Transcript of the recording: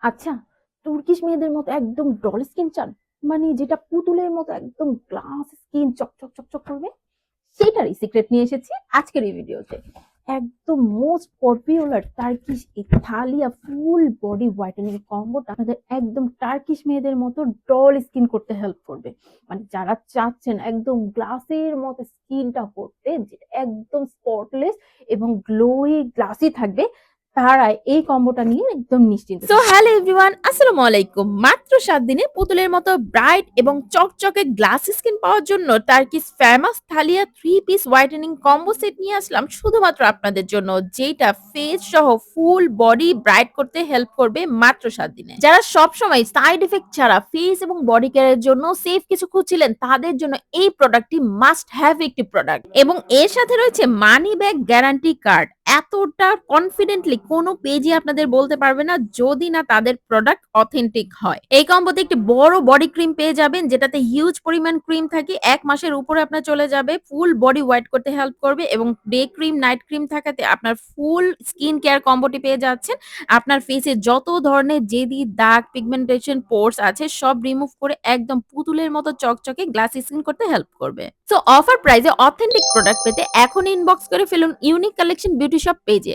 আচ্ছা, তুর্কিশ মেয়েদের মতো একদম ডল স্কিন চান? মানে যেটা পুতুলের মতো একদম গ্লাস স্কিন চকচক চকচক করবে? সেটারই সিক্রেট নিয়ে এসেছি আজকের এই ভিডিওতে। একদম মোস্ট পপুলার টার্কিশ ইতালিয়া ফুল বডি হোয়াইটেনিং কম্বোটা আপনাদের একদম টার্কিশ মেয়েদের মতো ডল স্কিন করতে হেল্প করবে। মানে যারা চাচ্ছেন একদম গ্লাসের মতো স্কিনটা করতে, যেটা একদম স্পটলেস এবং গ্লোই গ্লাসি থাকবে, তারা এই কম্বোটা নিয়ে একদম নিশ্চিন্ত সো থাকতে হ্যালো পারেন। এভরিওয়ান, আসসালামু আলাইকুম। মাত্র 7 দিনে পুতুলের মতো ব্রাইট এবং চকচকে গ্লাস স্কিন পাওয়ার জন্য Turkish famous Thalia 3 piece whitening combo set নিয়ে আসলাম শুধুমাত্র আপনাদের জন্য, যেটা ফেস সহ ফুল বডি ব্রাইট করতে হেল্প করবে মাত্র 7 দিনে। যারা সব সময় সাইড এফেক্ট ছাড়া ফেস এবং বডি কেয়ারের জন্য সেফ কিছু খুঁজছিলেন, তাদের জন্য এই প্রোডাক্টটি মাস্ট হ্যাভ একটি প্রোডাক্ট, এবং এর সাথে রয়েছে মানি ব্যাক গ্যারান্টি কার্ড। এতটা কনফিডেন্টলি কোনো পেজই আপনাদের বলতে পারবে না যদি না তাদের প্রোডাক্ট অথেন্টিক হয়। এই কম্বোতে একটি বড় বডি ক্রিম পেয়ে যাবেন, যেটাতে হিউজ পরিমাণ ক্রিম থাকে। 1 মাসের উপরে আপনার চলে যাবে। ফুল বডি হোয়াইট করতে হেল্প করবে, এবং ডে ক্রিম নাইট ক্রিম থাকাতে আপনার ফুল স্কিন কেয়ার কম্বোটি পেয়ে যাচ্ছেন। আপনার ফেসে যত ধরনের জেদি দাগ, পিগমেন্টেশন, পোর্স আছে সব রিমুভ করে একদম পুতুলের মতো চকচকে গ্লাসি স্কিন করতে হেল্প করবে। সো অফার প্রাইসে অথেন্টিক প্রোডাক্ট পেতে এখন ইনবক্স করে ফেলুন ইউনিক কালেকশন বিউটি শপ পেজে।